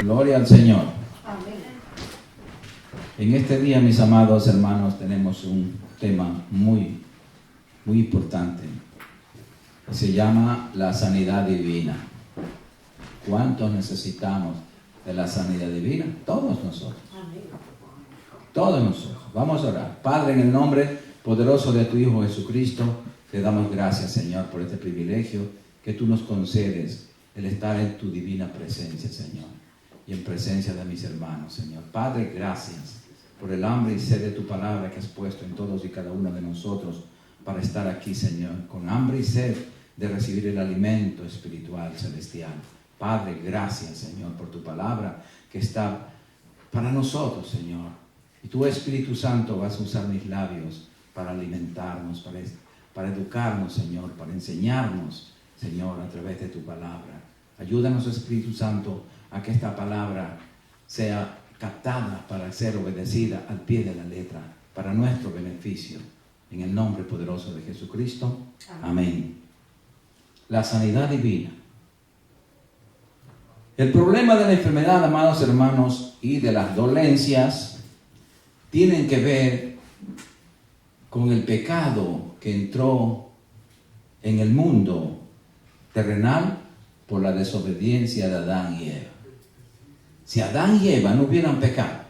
Gloria al Señor. Amén. En este día, mis amados hermanos, tenemos un tema muy importante. Se llama la sanidad divina. ¿Cuántos necesitamos de la sanidad divina? Todos nosotros. Amén. Todos nosotros. Vamos a orar. Padre, en el nombre poderoso de tu Hijo Jesucristo, te damos gracias, Señor, por este privilegio que tú nos concedes, el estar en tu divina presencia, Señor, y en presencia de mis hermanos, Señor. Padre, gracias por el hambre y sed de tu palabra que has puesto en todos y cada uno de nosotros para estar aquí, Señor, con hambre y sed de recibir el alimento espiritual celestial. Padre, gracias, Señor, por tu palabra que está para nosotros, Señor. Y tu Espíritu Santo vas a usar mis labios para alimentarnos, para educarnos, Señor, para enseñarnos, Señor, a través de tu palabra. Ayúdanos, Espíritu Santo, a que esta palabra sea captada para ser obedecida al pie de la letra, para nuestro beneficio. En el nombre poderoso de Jesucristo. Amén. La sanidad divina. El problema de la enfermedad, amados hermanos, y de las dolencias, tienen que ver con el pecado que entró en el mundo terrenal por la desobediencia de Adán y Eva. Si Adán y Eva no hubieran pecado,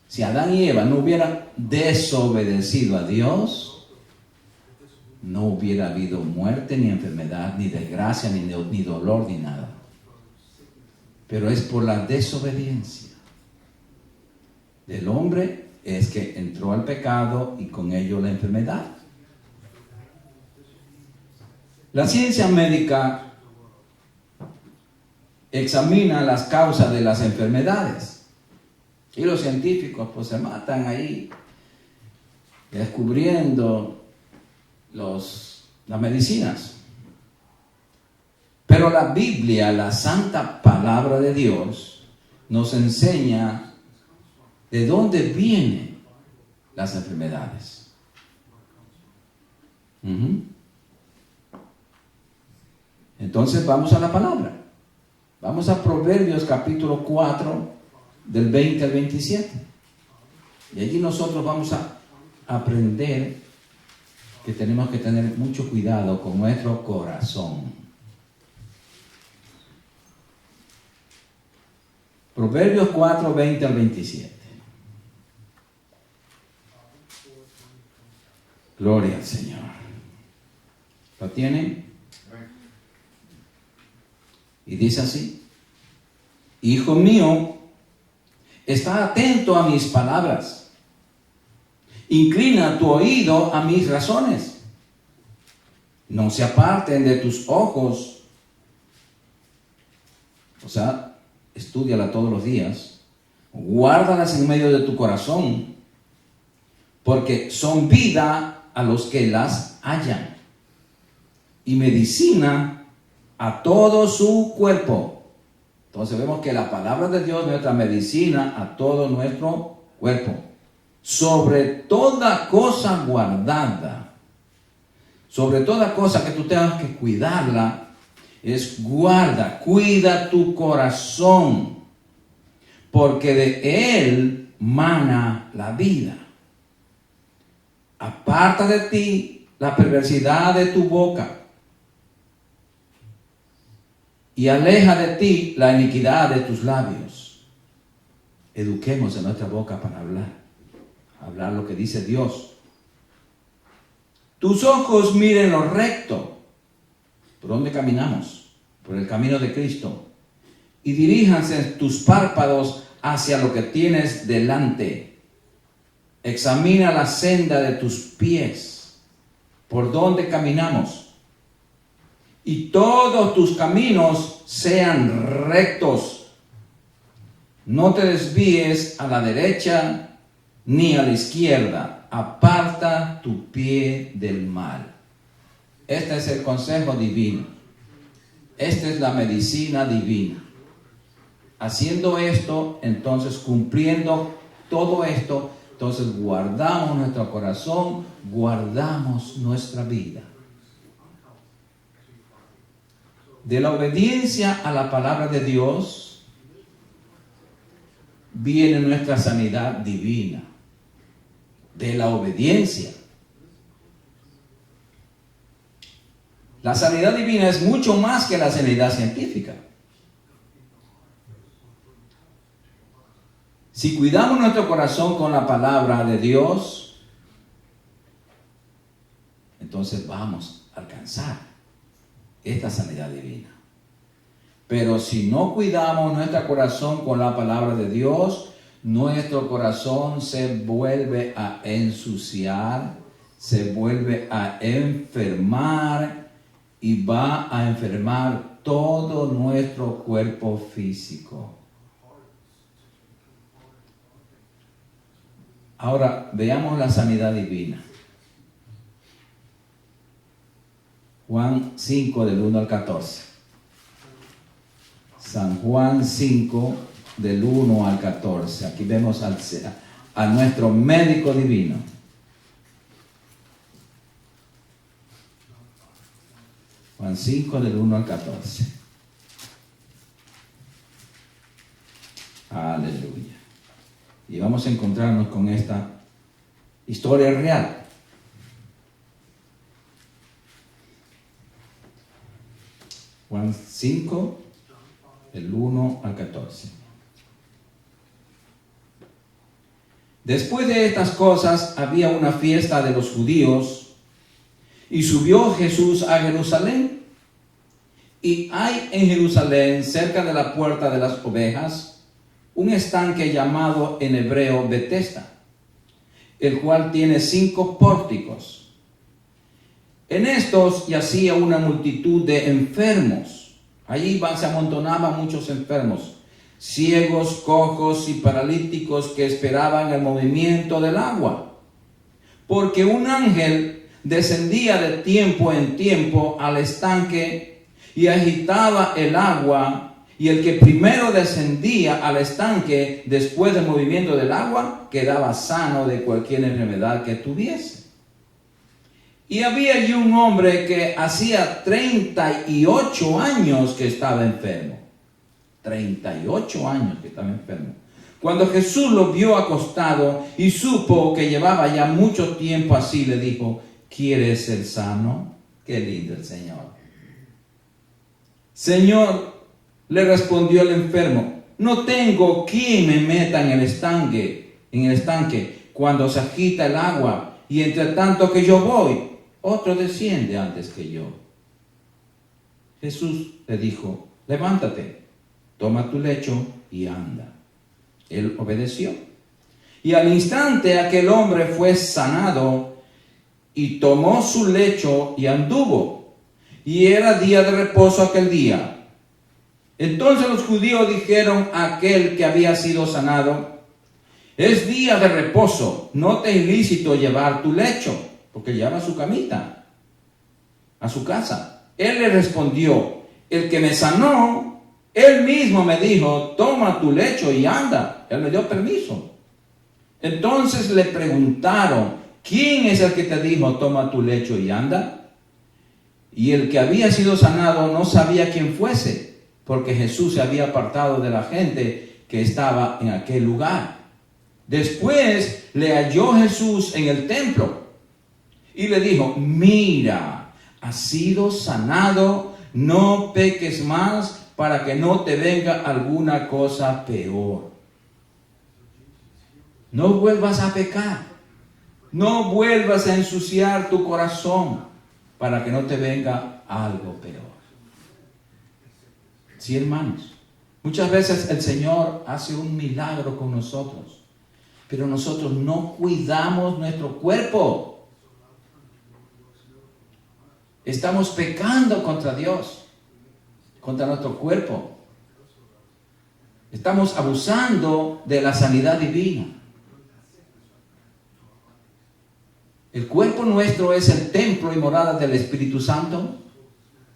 si Adán y Eva no hubieran desobedecido a Dios, no hubiera habido muerte, ni enfermedad, ni desgracia, ni dolor, ni nada. Pero es por la desobediencia del hombre es que entró al pecado y con ello la enfermedad. La ciencia médica examina las causas de las enfermedades y los científicos pues se matan ahí descubriendo las medicinas. Pero la Biblia, la santa palabra de Dios, nos enseña de dónde vienen las enfermedades. Entonces vamos a la palabra. Vamos a Proverbios capítulo 4, del 20 al 27. Y allí nosotros vamos a aprender que tenemos que tener mucho cuidado con nuestro corazón. Proverbios 4, 20 al 27. Gloria al Señor. ¿Lo tienen? Y dice así: Hijo mío, está atento a mis palabras. Inclina tu oído a mis razones. No se aparten de tus ojos. O sea, estúdiala todos los días. Guárdalas en medio de tu corazón, porque son vida a los que las hallan y medicina a todo su cuerpo. Entonces vemos que la palabra de Dios es nuestra medicina a todo nuestro cuerpo. Sobre toda cosa guardada, sobre toda cosa que tú tengas que cuidarla, cuida tu corazón, porque de él mana la vida. Aparta de ti la perversidad de tu boca y aleja de ti la iniquidad de tus labios. Eduquemos en nuestra boca para hablar lo que dice Dios. Tus ojos miren lo recto. ¿Por dónde caminamos? Por el camino de Cristo. Y diríjanse tus párpados hacia lo que tienes delante. Examina la senda de tus pies, por donde caminamos, y todos tus caminos sean rectos. No te desvíes a la derecha ni a la izquierda. Aparta tu pie del mal. Este es el consejo divino. Esta es la medicina divina. Haciendo esto, entonces cumpliendo todo esto, entonces guardamos nuestro corazón, guardamos nuestra vida. De la obediencia a la palabra de Dios viene nuestra sanidad divina, de la obediencia. La sanidad divina es mucho más que la sanidad científica. Si cuidamos nuestro corazón con la palabra de Dios, entonces vamos a alcanzar esta sanidad divina. Pero si no cuidamos nuestro corazón con la palabra de Dios, nuestro corazón se vuelve a ensuciar, se vuelve a enfermar y va a enfermar todo nuestro cuerpo físico. Ahora, veamos la sanidad divina. Juan 5, del 1 al 14. San Juan 5, del 1 al 14. Aquí vemos a nuestro médico divino. Juan 5, del 1 al 14. Aleluya. Y vamos a encontrarnos con esta historia real. Juan 5, del 1 al 14. Después de estas cosas había una fiesta de los judíos y subió Jesús a Jerusalén. Y hay en Jerusalén, cerca de la puerta de las ovejas, un estanque llamado en hebreo Betesda, el cual tiene 5 pórticos. En estos yacía una multitud de enfermos. Allí se amontonaban muchos enfermos, ciegos, cojos y paralíticos que esperaban el movimiento del agua. Porque un ángel descendía de tiempo en tiempo al estanque y agitaba el agua, y el que primero descendía al estanque después del movimiento del agua quedaba sano de cualquier enfermedad que tuviese. Y había allí un hombre que hacía 38 años que estaba enfermo. 38 años que estaba enfermo. Cuando Jesús lo vio acostado y supo que llevaba ya mucho tiempo así, le dijo: ¿quieres ser sano? Qué lindo el Señor. Señor, le respondió el enfermo, no tengo quien me meta en el estanque cuando se agita el agua, y entre tanto que yo voy, otro desciende antes que yo. Jesús le dijo: levántate, toma tu lecho y anda. Él obedeció. Y al instante aquel hombre fue sanado y tomó su lecho y anduvo. Y era día de reposo aquel día. Entonces los judíos dijeron a aquel que había sido sanado: es día de reposo, no te es lícito llevar tu lecho, porque lleva su camita a su casa. Él le respondió: el que me sanó, él mismo me dijo, toma tu lecho y anda. Él me dio permiso. Entonces le preguntaron: ¿quién es el que te dijo, toma tu lecho y anda? Y el que había sido sanado no sabía quién fuese, porque Jesús se había apartado de la gente que estaba en aquel lugar. Después le halló Jesús en el templo y le dijo: mira, has sido sanado, no peques más para que no te venga alguna cosa peor. No vuelvas a pecar, no vuelvas a ensuciar tu corazón para que no te venga algo peor. Sí, hermanos, muchas veces el Señor hace un milagro con nosotros, pero nosotros no cuidamos nuestro cuerpo. Estamos pecando contra Dios, contra nuestro cuerpo. Estamos abusando de la sanidad divina. El cuerpo nuestro es el templo y morada del Espíritu Santo,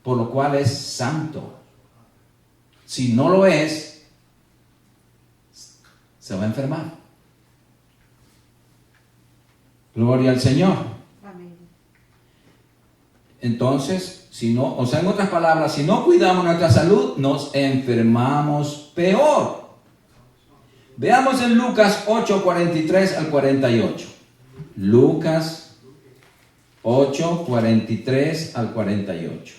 por lo cual es santo. Si no lo es, se va a enfermar. Gloria al Señor. Amén. Entonces, en otras palabras, si no cuidamos nuestra salud, nos enfermamos peor. Veamos en Lucas 8, 43 al 48. Lucas 8, 43 al 48.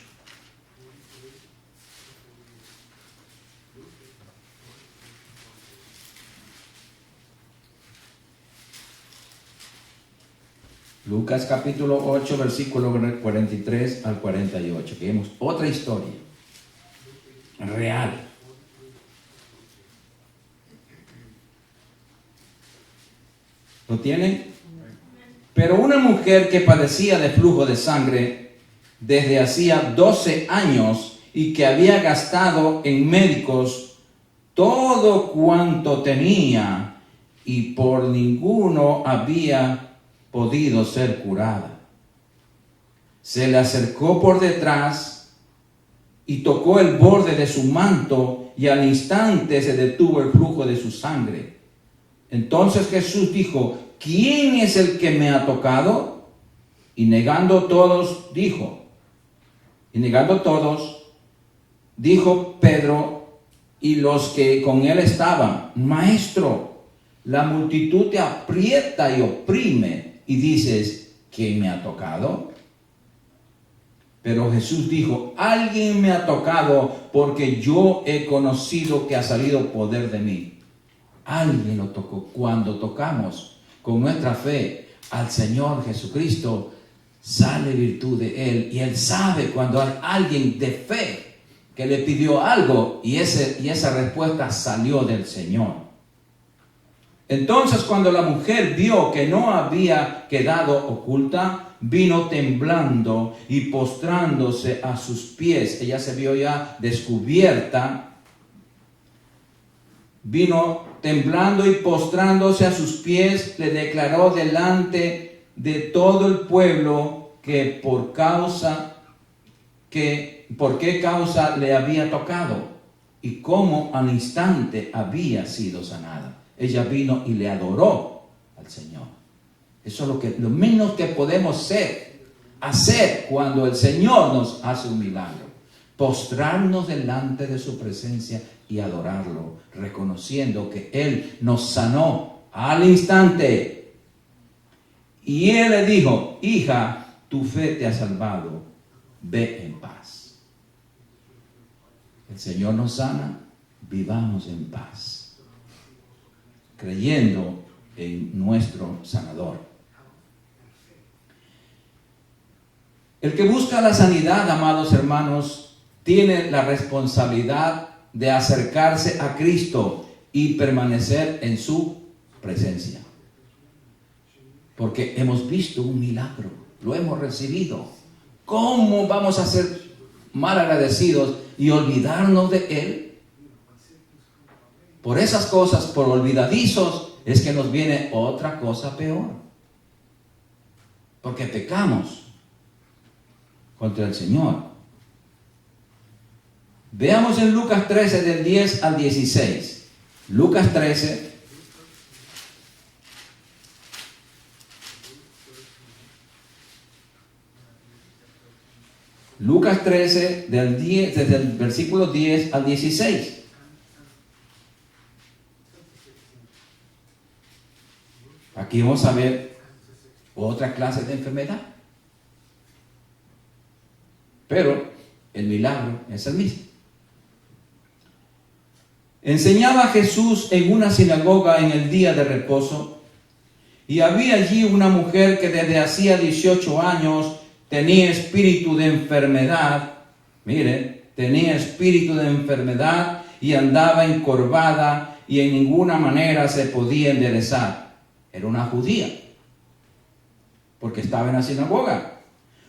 Lucas capítulo 8, versículo 43 al 48. Vemos otra historia real. ¿Lo tienen? Pero una mujer que padecía de flujo de sangre desde hacía 12 años y que había gastado en médicos todo cuanto tenía y por ninguno había podido ser curada, se le acercó por detrás y tocó el borde de su manto, y al instante se detuvo el flujo de su sangre. Entonces Jesús dijo: ¿quién es el que me ha tocado? Y negando todos, dijo Pedro y los que con él estaban: Maestro, la multitud te aprieta y oprime, y dices: ¿quién me ha tocado? Pero Jesús dijo: alguien me ha tocado, porque yo he conocido que ha salido poder de mí. Alguien lo tocó. Cuando tocamos con nuestra fe al Señor Jesucristo, sale virtud de Él, y Él sabe cuando hay alguien de fe que le pidió algo y esa respuesta salió del Señor. Entonces, cuando la mujer vio que no había quedado oculta, vino temblando y postrándose a sus pies. Ella se vio ya descubierta. Vino temblando y postrándose a sus pies, le declaró delante de todo el pueblo que por qué causa le había tocado y cómo al instante había sido sanada. Ella vino y le adoró al Señor. Eso es lo menos que podemos hacer cuando el Señor nos hace un milagro. Postrarnos delante de su presencia y adorarlo, reconociendo que Él nos sanó al instante. Y Él le dijo: hija, tu fe te ha salvado, ve en paz. El Señor nos sana, vivamos en paz, creyendo en nuestro sanador. El que busca la sanidad, amados hermanos, tiene la responsabilidad de acercarse a Cristo y permanecer en su presencia. Porque hemos visto un milagro, lo hemos recibido. ¿Cómo vamos a ser mal agradecidos y olvidarnos de Él? Por esas cosas, por olvidadizos, es que nos viene otra cosa peor. Porque pecamos contra el Señor. Veamos en Lucas 13, del 10 al 16. Lucas 13. Lucas 13, desde el versículo 10 al 16. Aquí vamos a ver otra clase de enfermedad. Pero el milagro es el mismo. Enseñaba Jesús en una sinagoga en el día de reposo, y había allí una mujer que desde hacía 18 años tenía espíritu de enfermedad. Mire, tenía espíritu de enfermedad y andaba encorvada y en ninguna manera se podía enderezar. Era una judía, porque estaba en la sinagoga.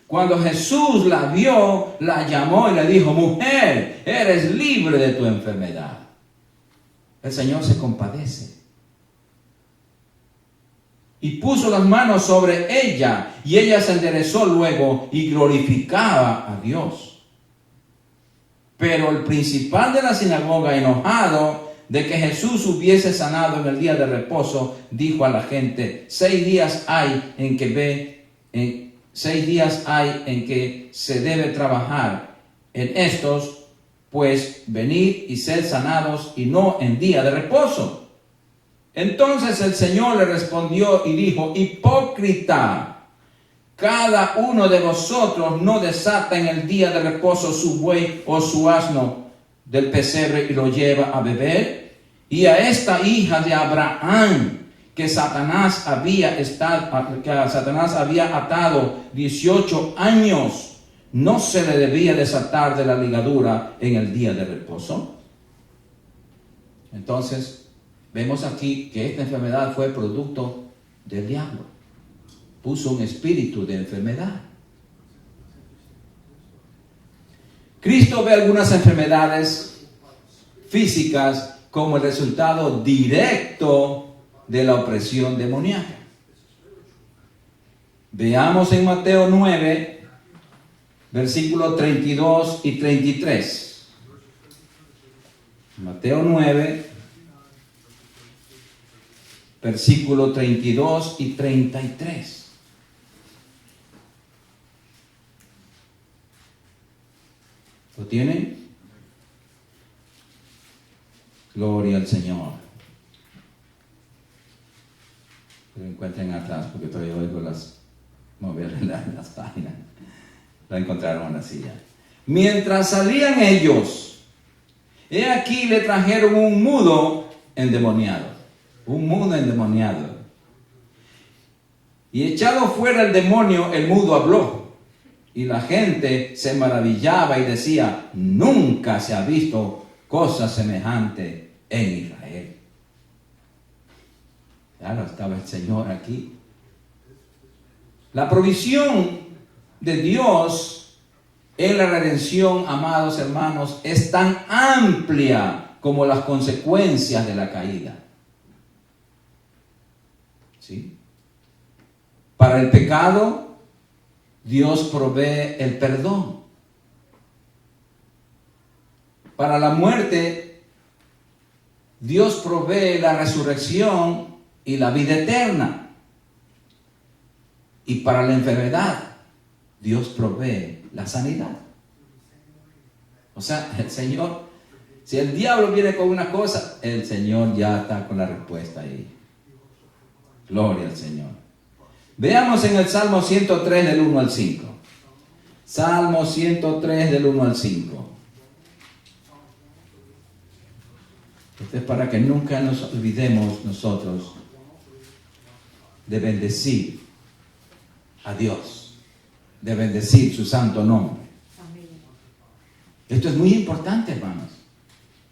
Cuando Jesús la vio, la llamó y le dijo: mujer, eres libre de tu enfermedad. El Señor se compadece y puso las manos sobre ella, y ella se enderezó luego y glorificaba a Dios. Pero el principal de la sinagoga, enojado de que Jesús hubiese sanado en el día de reposo, dijo a la gente: 6 días hay en que se debe trabajar. En estos, pues, venid y sed sanados, y no en día de reposo. Entonces el Señor le respondió y dijo: hipócrita, cada uno de vosotros no desata en el día de reposo su buey o su asno del pesebre y lo lleva a beber. Y a esta hija de Abraham que Satanás había atado 18 años, ¿no se le debía desatar de la ligadura en el día de reposo? Entonces, vemos aquí que esta enfermedad fue producto del diablo. Puso un espíritu de enfermedad. Cristo ve algunas enfermedades físicas como el resultado directo de la opresión demoníaca. Veamos en Mateo 9, versículos 32 y 33. Mateo 9, versículos 32 y 33. ¿Lo tienen? Gloria al Señor. Lo encuentren atrás porque todavía oigo mover las páginas. Lo encontraron en la silla. Mientras salían ellos, he aquí le trajeron un mudo endemoniado. Un mudo endemoniado. Y echado fuera el demonio, el mudo habló. Y la gente se maravillaba y decía: nunca se ha visto cosa semejante en Israel. Claro, estaba el Señor aquí. La provisión de Dios en la redención, amados hermanos, es tan amplia como las consecuencias de la caída. ¿Sí? Para el pecado, Dios provee el perdón. Para la muerte, Dios provee la resurrección y la vida eterna. Y para la enfermedad, Dios provee la sanidad. O sea, el Señor, si el diablo viene con una cosa, el Señor ya está con la respuesta ahí. Gloria al Señor. Veamos en el Salmo 103 del 1 al 5. Salmo 103 del 1 al 5. Esto es para que nunca nos olvidemos nosotros de bendecir a Dios, de bendecir su santo nombre. Esto es muy importante, hermanos.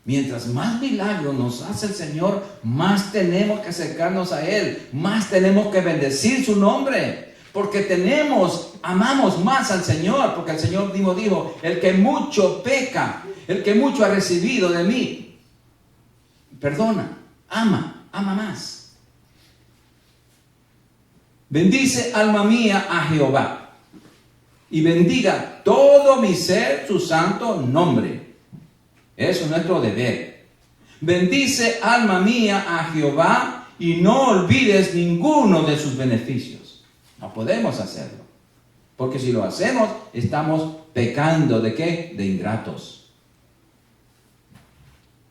Mientras más milagros nos hace el Señor, más tenemos que acercarnos a Él, más tenemos que bendecir su nombre, porque amamos más al Señor, porque el Señor mismo dijo: el que mucho peca, el que mucho ha recibido de mí, perdona, ama más. Bendice, alma mía, a Jehová, y bendiga todo mi ser su santo nombre. Eso es nuestro deber. Bendice, alma mía, a Jehová, y no olvides ninguno de sus beneficios. No podemos hacerlo, porque si lo hacemos, estamos pecando. ¿De qué? De ingratos.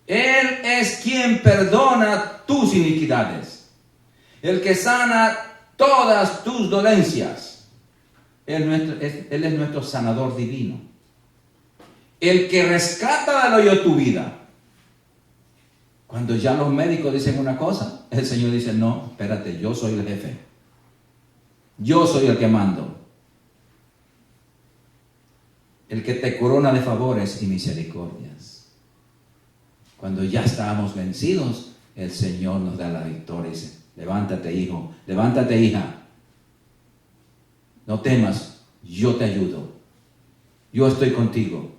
Él es quien perdona tus iniquidades, el que sana todas tus dolencias. Él es nuestro sanador divino, el que rescata del hoyo tu vida. Cuando ya los médicos dicen una cosa, el Señor dice: no, espérate, yo soy el jefe, yo soy el que mando, el que te corona de favores y misericordias. Cuando ya estábamos vencidos, el Señor nos da la victoria y dice: levántate, hijo, levántate, hija, no temas, yo te ayudo, yo estoy contigo.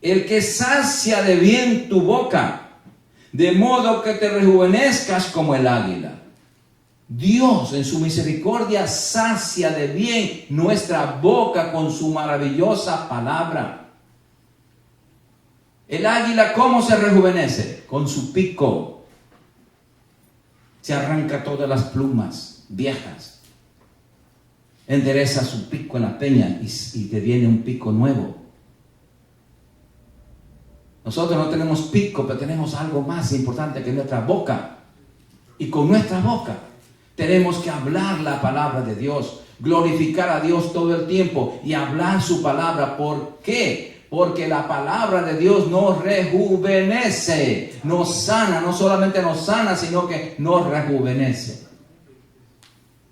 El que sacia de bien tu boca, de modo que te rejuvenezcas como el águila. Dios en su misericordia sacia de bien nuestra boca con su maravillosa palabra. El águila, ¿cómo se rejuvenece? Con su pico. Se arranca todas las plumas viejas, endereza su pico en la peña y te viene un pico nuevo. Nosotros no tenemos pico, pero tenemos algo más importante que nuestra boca. Y con nuestra boca tenemos que hablar la palabra de Dios, glorificar a Dios todo el tiempo y hablar su palabra. ¿Por qué? Porque la palabra de Dios nos rejuvenece, nos sana, no solamente nos sana, sino que nos rejuvenece.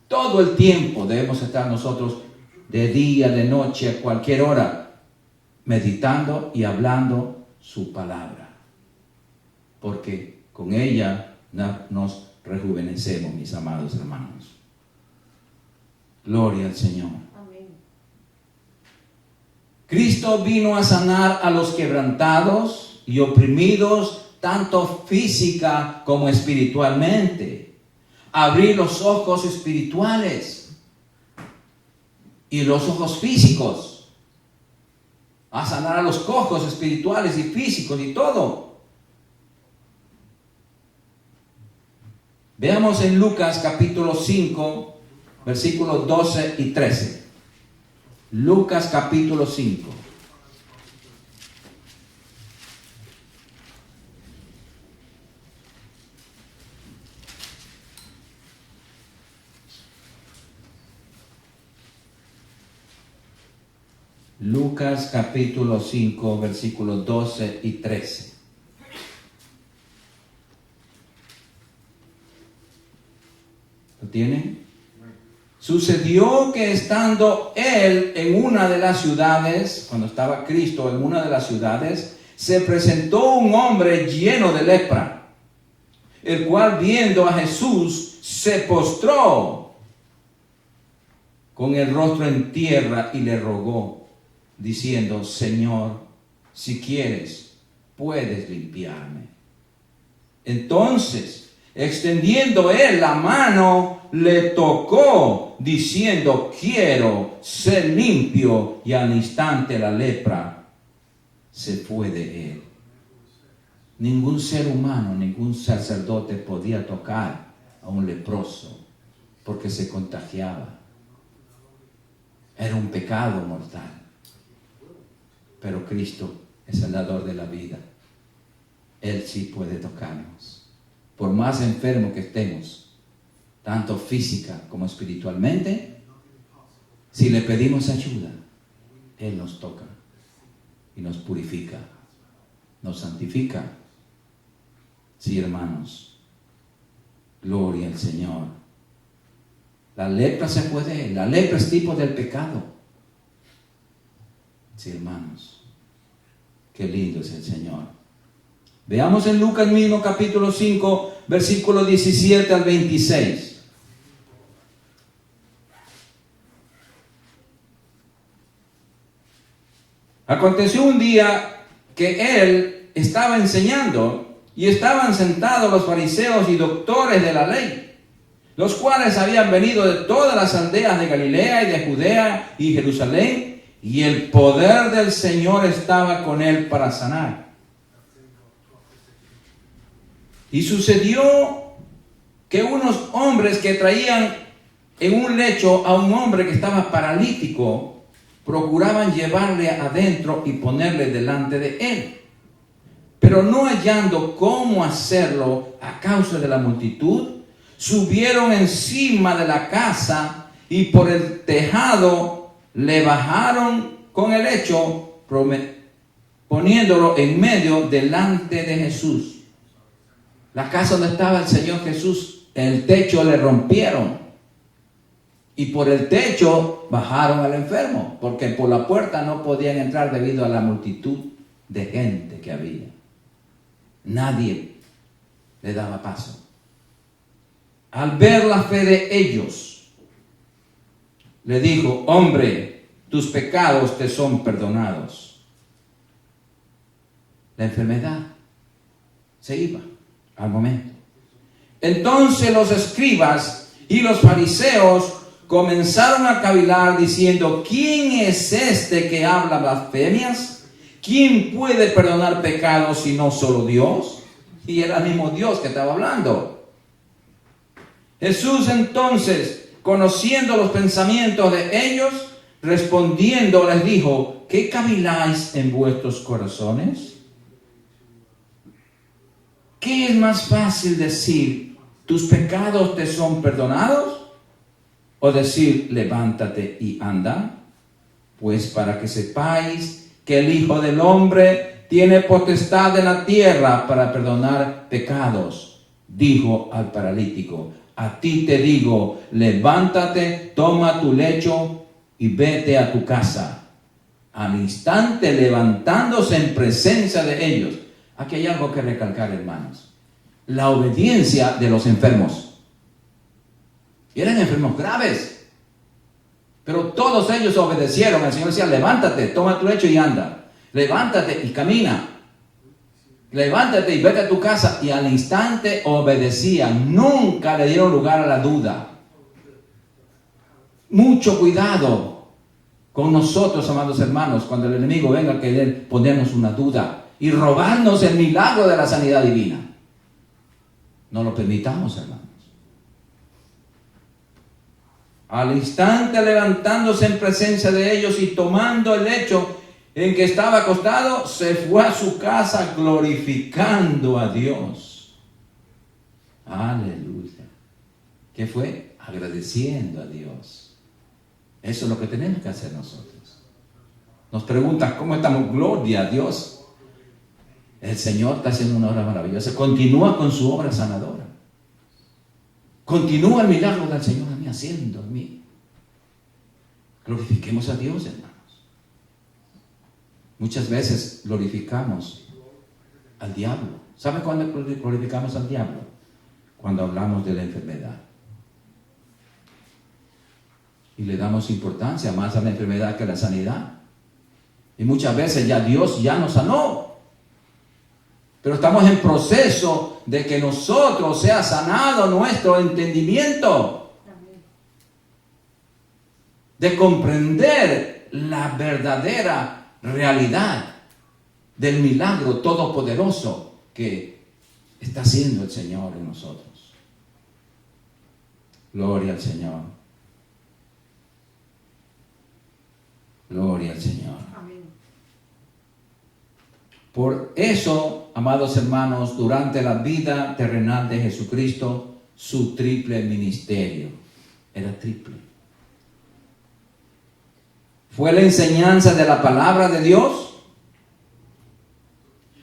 Todo el tiempo debemos estar nosotros, de día, de noche, a cualquier hora, meditando y hablando su palabra. Porque con ella nos rejuvenecemos, mis amados hermanos. Gloria al Señor. Amén. Cristo vino a sanar a los quebrantados y oprimidos, tanto física como espiritualmente. Abrir los ojos espirituales y los ojos físicos. A sanar a los cojos espirituales y físicos y todo. Veamos en Lucas capítulo 5, versículos 12 y 13. Lucas capítulo 5. Lucas capítulo 5, versículos 12 y 13. ¿Lo tienen? Sucedió que estando él en una de las ciudades, cuando estaba Cristo en una de las ciudades, se presentó un hombre lleno de lepra, el cual viendo a Jesús se postró con el rostro en tierra y le rogó, diciendo: Señor, si quieres, puedes limpiarme. Entonces, extendiendo él la mano, le tocó, diciendo: quiero ser limpio. Y al instante la lepra se fue de él. Ningún ser humano, ningún sacerdote podía tocar a un leproso porque se contagiaba. Era un pecado mortal. Pero Cristo es el dador de la vida. Él sí puede tocarnos. Por más enfermo que estemos, tanto física como espiritualmente, si le pedimos ayuda, Él nos toca y nos purifica, nos santifica. Sí, hermanos, gloria al Señor. La lepra se fue de Él. La lepra es tipo del pecado. Sí, hermanos, qué lindo es el Señor. Veamos en Lucas mismo capítulo 5, versículo 17 al 26. Aconteció un día que él estaba enseñando y estaban sentados los fariseos y doctores de la ley, los cuales habían venido de todas las aldeas de Galilea y de Judea y Jerusalén, y el poder del Señor estaba con él para sanar. Y sucedió que unos hombres que traían en un lecho a un hombre que estaba paralítico, procuraban llevarle adentro y ponerle delante de él. Pero no hallando cómo hacerlo a causa de la multitud, subieron encima de la casa y por el tejado le bajaron con el lecho, poniéndolo en medio delante de Jesús. La casa donde estaba el Señor Jesús, el techo le rompieron. Y por el techo bajaron al enfermo, porque por la puerta no podían entrar debido a la multitud de gente que había. Nadie le daba paso. Al ver la fe de ellos, le dijo: hombre, tus pecados te son perdonados. La enfermedad se iba al momento. Entonces los escribas y los fariseos comenzaron a cavilar diciendo: ¿quién es este que habla blasfemias? ¿Quién puede perdonar pecados si no solo Dios? Y era el mismo Dios que estaba hablando. Jesús entonces, conociendo los pensamientos de ellos, respondiendo les dijo: ¿qué caviláis en vuestros corazones? ¿Qué es más fácil decir, tus pecados te son perdonados? ¿O decir, levántate y anda? Pues para que sepáis que el Hijo del Hombre tiene potestad en la tierra para perdonar pecados, dijo al paralítico. A ti te digo, levántate, toma tu lecho y vete a tu casa. Al instante levantándose en presencia de ellos. Aquí hay algo que recalcar, hermanos. La obediencia de los enfermos. Eran enfermos graves. Pero todos ellos obedecieron. El Señor decía, levántate, toma tu lecho y anda. Levántate y camina. Levántate y vete a tu casa. Y al instante obedecían. Nunca le dieron lugar a la duda. Mucho cuidado con nosotros, amados hermanos, cuando el enemigo venga a querer ponernos una duda y robarnos el milagro de la sanidad divina. No lo permitamos, hermanos. Al instante levantándose en presencia de ellos y tomando el lecho en que estaba acostado, se fue a su casa glorificando a Dios. Aleluya. ¿Qué fue? Agradeciendo a Dios. Eso es lo que tenemos que hacer nosotros. Nos preguntan, ¿cómo estamos? Gloria a Dios. El Señor está haciendo una obra maravillosa. Continúa con su obra sanadora. Continúa el milagro del Señor en mí, haciendo en mí. Glorifiquemos a Dios, hermanos. Muchas veces glorificamos al diablo. ¿Sabe cuándo glorificamos al diablo? Cuando hablamos de la enfermedad. Y le damos importancia más a la enfermedad que a la sanidad. Y muchas veces ya Dios ya nos sanó. Pero estamos en proceso de que nosotros sea sanado nuestro entendimiento. De comprender la verdadera realidad del milagro todopoderoso que está haciendo el Señor en nosotros. Gloria al Señor. Gloria al Señor. Amén. Por eso, amados hermanos, durante la vida terrenal de Jesucristo, su triple ministerio era triple. Fue la enseñanza de la palabra de Dios,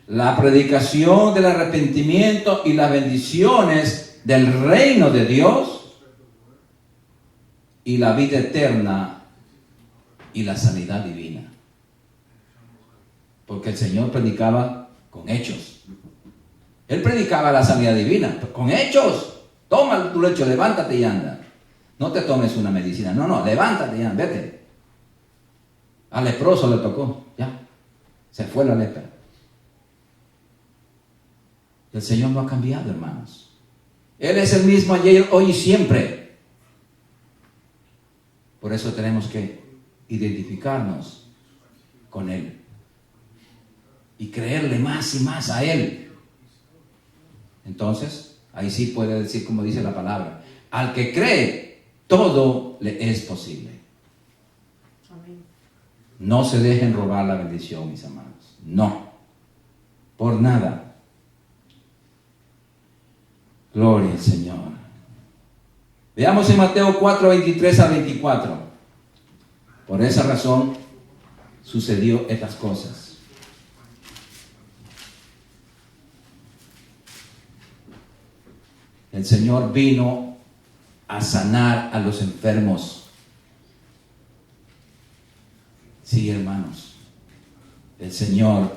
la predicación del arrepentimiento y las bendiciones del reino de Dios y la vida eterna y la sanidad divina. Porque el Señor predicaba con hechos. Él predicaba la sanidad divina con hechos. Toma tu lecho, levántate y anda. No te tomes una medicina. No, levántate y anda, vete. Al leproso le tocó, ya. Se fue la lepra. El Señor no ha cambiado, hermanos. Él es el mismo ayer, hoy y siempre. Por eso tenemos que identificarnos con Él y creerle más y más a Él. Entonces, ahí sí puede decir como dice la palabra, al que cree, todo le es posible. Amén. No se dejen robar la bendición, mis amados. No, por nada. Gloria al Señor. Veamos en Mateo 4, 23 a 24. Por esa razón sucedió estas cosas. El Señor vino a sanar a los enfermos. Sí, hermanos. El Señor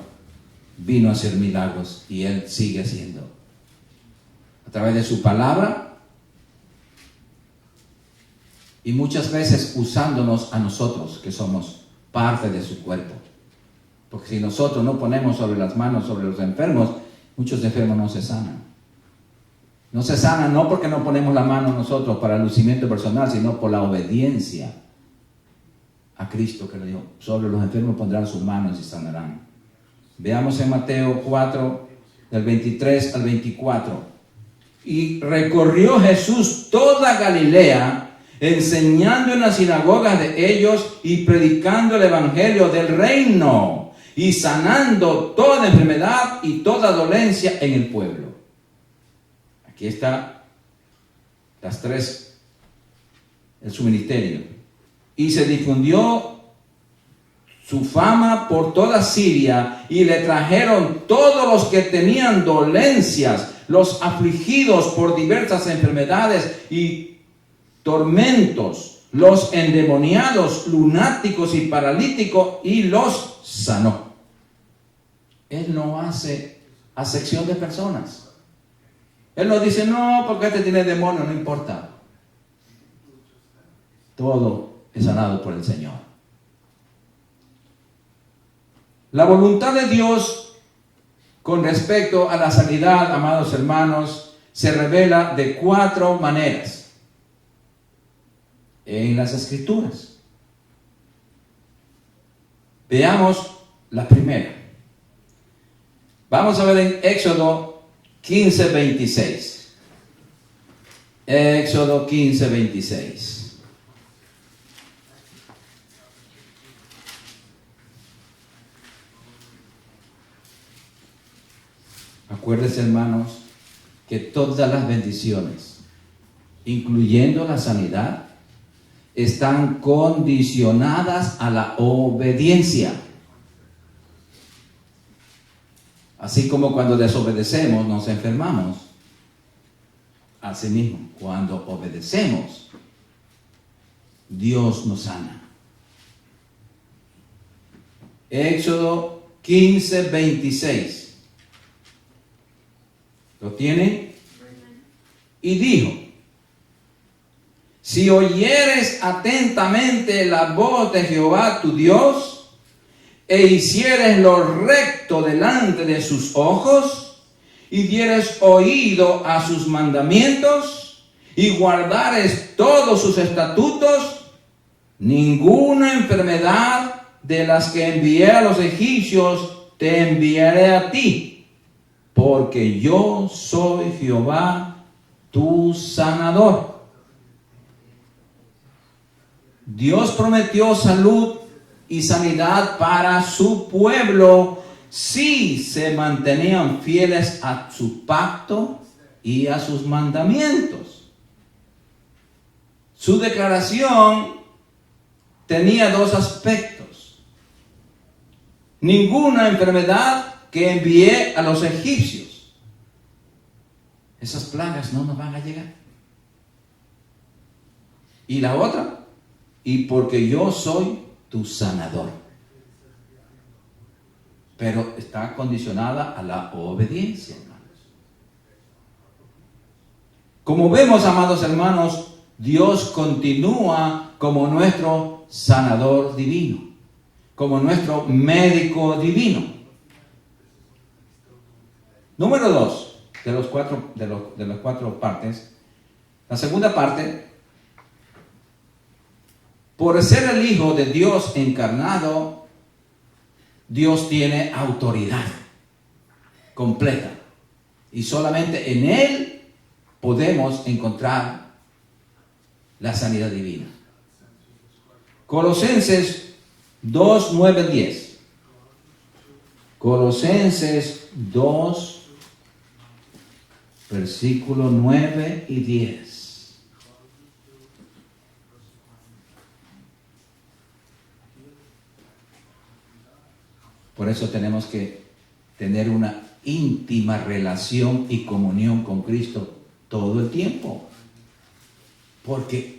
vino a hacer milagros y Él sigue haciendo. A través de su palabra. Y muchas veces usándonos a nosotros, que somos parte de su cuerpo. Porque si nosotros no ponemos sobre las manos sobre los enfermos, muchos enfermos no se sanan. No se sanan no porque no ponemos la mano nosotros para el lucimiento personal, sino por la obediencia a Cristo, que le dijo, sobre los enfermos pondrán sus manos y sanarán. Veamos en Mateo 4, del 23 al 24. Y recorrió Jesús toda Galilea, enseñando en las sinagogas de ellos y predicando el evangelio del reino y sanando toda enfermedad y toda dolencia en el pueblo. Aquí está las tres, en su ministerio. Y se difundió su fama por toda Siria, y le trajeron todos los que tenían dolencias, los afligidos por diversas enfermedades y tormentos, los endemoniados, lunáticos y paralíticos, y los sanó. Él no hace acepción de personas. Él no dice, no, porque este tiene demonio, no importa. Todo es sanado por el Señor. La voluntad de Dios con respecto a la sanidad, amados hermanos, se revela de 4 maneras en las Escrituras. Veamos la primera. Vamos a ver en Éxodo 15:26. Éxodo 15:26. Acuérdense, hermanos, que todas las bendiciones, incluyendo la sanidad, están condicionadas a la obediencia. Así como cuando desobedecemos nos enfermamos. Asimismo, cuando obedecemos, Dios nos sana. Éxodo 15:26. ¿Lo tienen? Y dijo: si oyeres atentamente la voz de Jehová tu Dios, e hicieres lo recto delante de sus ojos, y dieres oído a sus mandamientos, y guardares todos sus estatutos, ninguna enfermedad de las que envié a los egipcios te enviaré a ti, porque yo soy Jehová tu sanador. Dios prometió salud y sanidad para su pueblo si se mantenían fieles a su pacto y a sus mandamientos. Su declaración tenía 2 aspectos. Ninguna enfermedad que envié a los egipcios. Esas plagas no nos van a llegar. Y la otra, y porque yo soy tu sanador. Pero está condicionada a la obediencia, hermanos. Como vemos, amados hermanos, Dios continúa como nuestro sanador divino, como nuestro médico divino. Número 2 de las 4 partes. La segunda parte: por ser el Hijo de Dios encarnado, Dios tiene autoridad completa. Y solamente en Él podemos encontrar la sanidad divina. Colosenses 2, 9, 10. Colosenses 2, versículos 9 y 10. Por eso tenemos que tener una íntima relación y comunión con Cristo todo el tiempo. Porque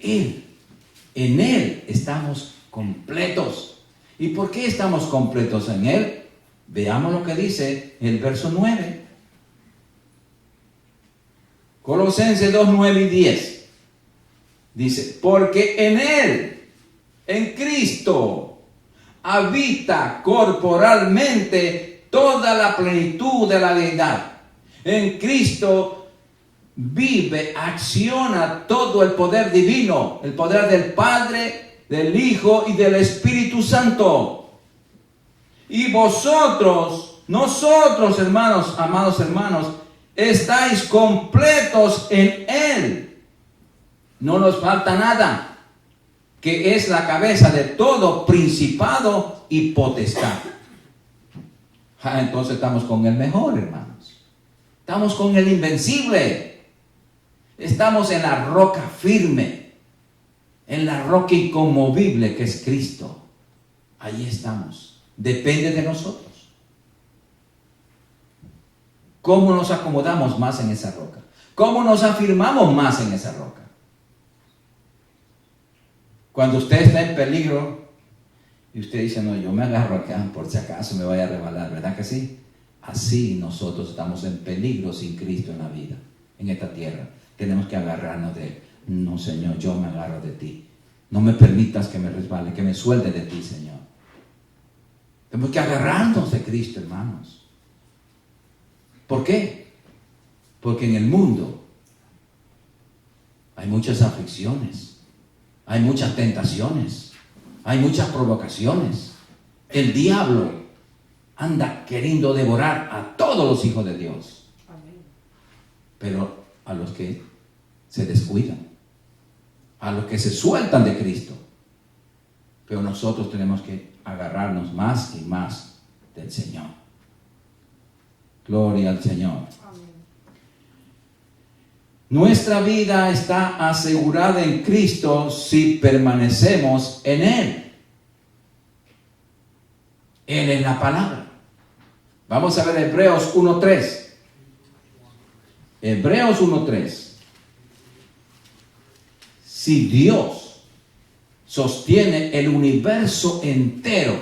en Él estamos completos. ¿Y por qué estamos completos en Él? Veamos lo que dice el verso 9. Colosenses 2, 9 y 10. Dice: porque en Él, en Cristo, habita corporalmente toda la plenitud de la deidad. En Cristo vive, acciona todo el poder divino, el poder del Padre, del Hijo y del Espíritu Santo. Y vosotros, nosotros, hermanos, amados hermanos, estáis completos en Él. No nos falta nada, que es la cabeza de todo principado y potestad. Entonces estamos con el mejor, hermanos. Estamos con el invencible. Estamos en la roca firme, en la roca inconmovible que es Cristo. Ahí estamos. Depende de nosotros. ¿Cómo nos acomodamos más en esa roca? ¿Cómo nos afirmamos más en esa roca? Cuando usted está en peligro y usted dice, no, yo me agarro acá por si acaso me vaya a resbalar, ¿verdad que sí? Así nosotros estamos en peligro sin Cristo en la vida, en esta tierra. Tenemos que agarrarnos de Él. No, Señor, yo me agarro de ti. No me permitas que me resbale, que me suelte de ti, Señor. Tenemos que agarrarnos de Cristo, hermanos. ¿Por qué? Porque en el mundo hay muchas aflicciones, hay muchas tentaciones, hay muchas provocaciones. El diablo anda queriendo devorar a todos los hijos de Dios. Pero a los que se descuidan, a los que se sueltan de Cristo. Pero nosotros tenemos que agarrarnos más y más del Señor. Gloria al Señor. Amén. Nuestra vida está asegurada en Cristo si permanecemos en Él. Él es la palabra. Vamos a ver Hebreos 1:3. Hebreos 1:3. Si Dios sostiene el universo entero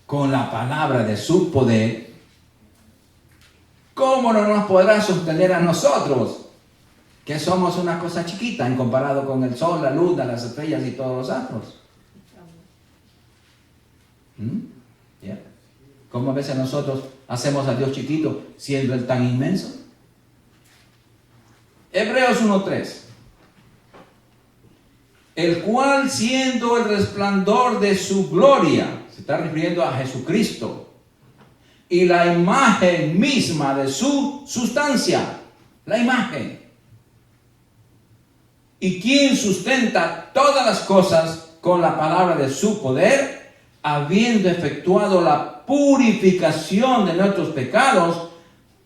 con la palabra de su poder, ¿cómo no nos podrá sostener a nosotros, que somos una cosa chiquita en comparado con el sol, la luna, las estrellas y todos los astros? ¿Yeah? ¿Cómo a veces nosotros hacemos a Dios chiquito siendo Él tan inmenso? Hebreos 1:3. El cual, siendo el resplandor de su gloria, se está refiriendo a Jesucristo, y la imagen misma de su sustancia, la imagen, y quien sustenta todas las cosas con la palabra de su poder, habiendo efectuado la purificación de nuestros pecados,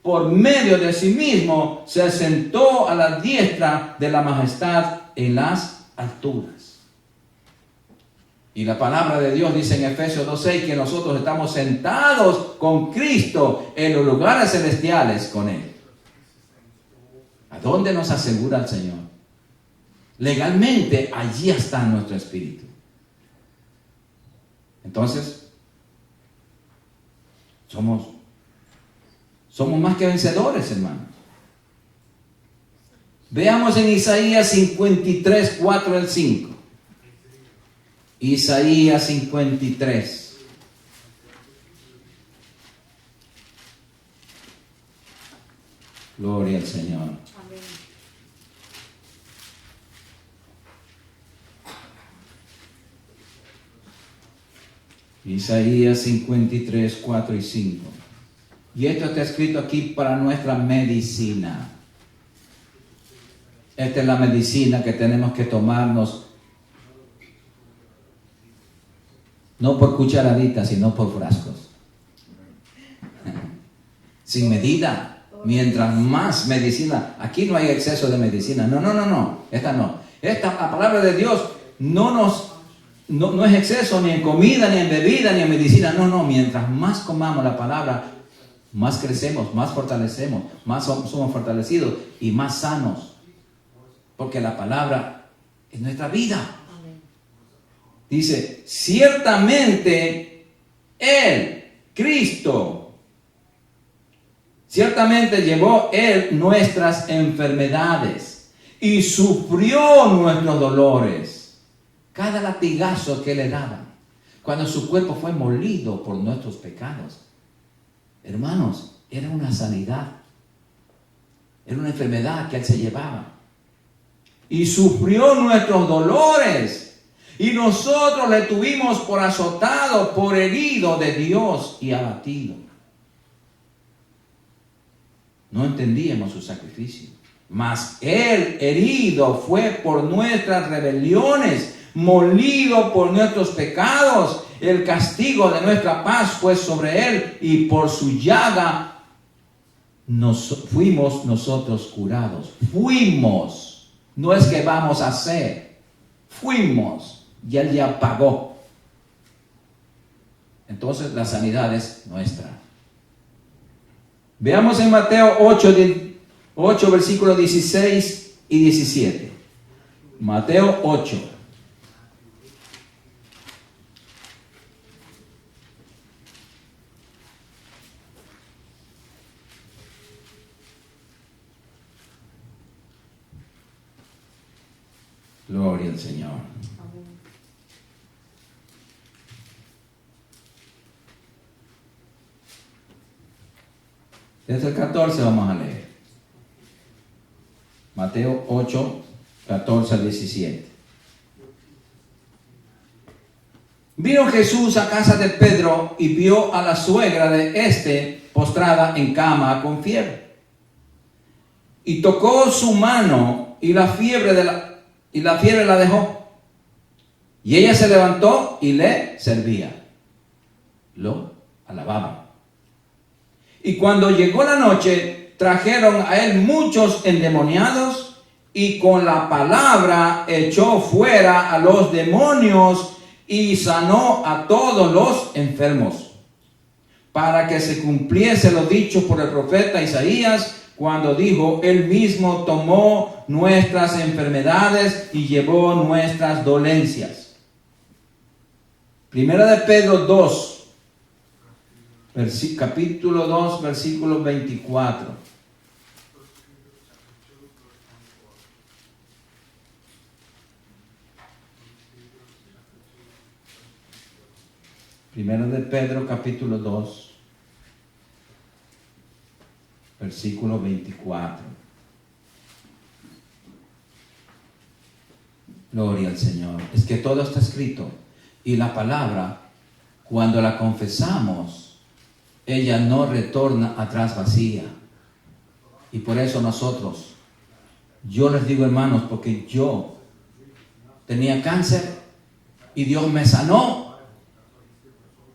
por medio de sí mismo, se sentó a la diestra de la majestad en las alturas. Y la palabra de Dios dice en Efesios 2:6 que nosotros estamos sentados con Cristo en los lugares celestiales con Él. ¿A dónde nos asegura el Señor? Legalmente, allí está nuestro espíritu. Entonces, somos más que vencedores, hermanos. Veamos en Isaías 53, 4 al 5. Isaías 53. Gloria al Señor. Amén. Isaías 53, 4 y 5. Y esto está escrito aquí para nuestra medicina. Esta es la medicina que tenemos que tomarnos, no por cucharaditas, sino por frascos. Sin medida. Mientras más medicina, aquí no hay exceso de medicina. No. Esta no. La palabra de Dios no es exceso ni en comida, ni en bebida, ni en medicina. No. Mientras más comamos la palabra, más crecemos, más fortalecemos, más somos fortalecidos y más sanos. Porque la palabra es nuestra vida. Amén. Dice, ciertamente Él, Cristo, ciertamente llevó Él nuestras enfermedades y sufrió nuestros dolores. Cada latigazo que le daban, cuando su cuerpo fue molido por nuestros pecados. Hermanos, era una sanidad. Era una enfermedad que Él se llevaba. Y sufrió nuestros dolores. Y nosotros le tuvimos por azotado, por herido de Dios y abatido. No entendíamos su sacrificio. Mas Él herido fue por nuestras rebeliones, molido por nuestros pecados. El castigo de nuestra paz fue sobre Él, y por su llaga fuimos nosotros curados. Fuimos. No es que vamos a ser. Fuimos. Y Él ya pagó. Entonces la sanidad es nuestra. Veamos en Mateo 8 versículos 16 y 17. Mateo 8. Gloria al Señor. Desde el 14 vamos a leer. Mateo 8, 14 al 17. Vino Jesús a casa de Pedro y vio a la suegra de éste postrada en cama con fiebre. Y tocó su mano y la fiebre la dejó. Y ella se levantó y le servía. Lo alababa. Y cuando llegó la noche, trajeron a él muchos endemoniados y con la palabra echó fuera a los demonios y sanó a todos los enfermos, para que se cumpliese lo dicho por el profeta Isaías, cuando dijo: Él mismo tomó nuestras enfermedades y llevó nuestras dolencias. Primera de Pedro 2, capítulo 2, versículo 24. Primera de Pedro, capítulo 2, versículo 24. Gloria al Señor. Es que todo está escrito. Y la palabra, cuando la confesamos, ella no retorna atrás vacía. Y por eso nosotros, yo les digo, hermanos, porque yo tenía cáncer y Dios me sanó.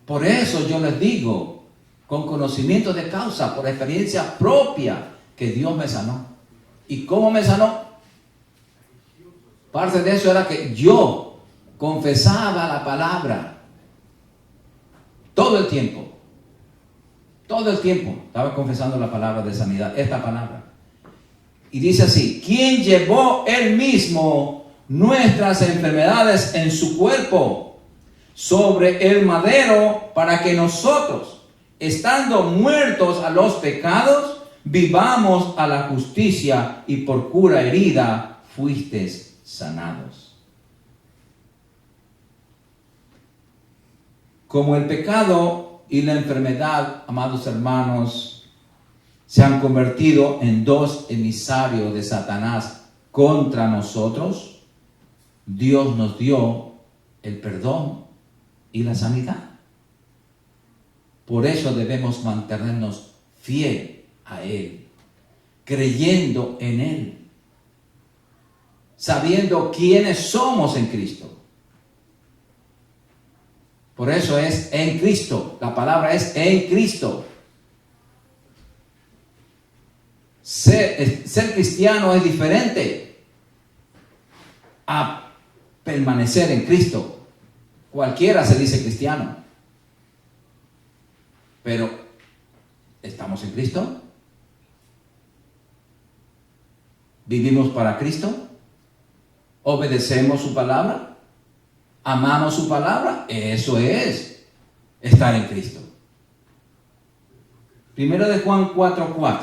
Por eso yo les digo, con conocimiento de causa, por experiencia propia, que Dios me sanó. ¿Y cómo me sanó? Parte de eso era que yo confesaba la palabra todo el tiempo. Todo el tiempo estaba confesando la palabra de sanidad, esta palabra. Y dice así: ¿quién llevó Él mismo nuestras enfermedades en su cuerpo sobre el madero, para que nosotros, estando muertos a los pecados, vivamos a la justicia, y por cura herida fuisteis sanados? Como el pecado y la enfermedad, amados hermanos, se han convertido en dos emisarios de Satanás contra nosotros, Dios nos dio el perdón y la sanidad. Por eso debemos mantenernos fiel a Él, creyendo en Él, sabiendo quiénes somos en Cristo. Por eso es en Cristo. La palabra es en Cristo. Ser cristiano es diferente a permanecer en Cristo. Cualquiera se dice cristiano. Pero, ¿estamos en Cristo? ¿Vivimos para Cristo? ¿Obedecemos su palabra? ¿Amamos su palabra? Eso es estar en Cristo. Primera de Juan 4:4.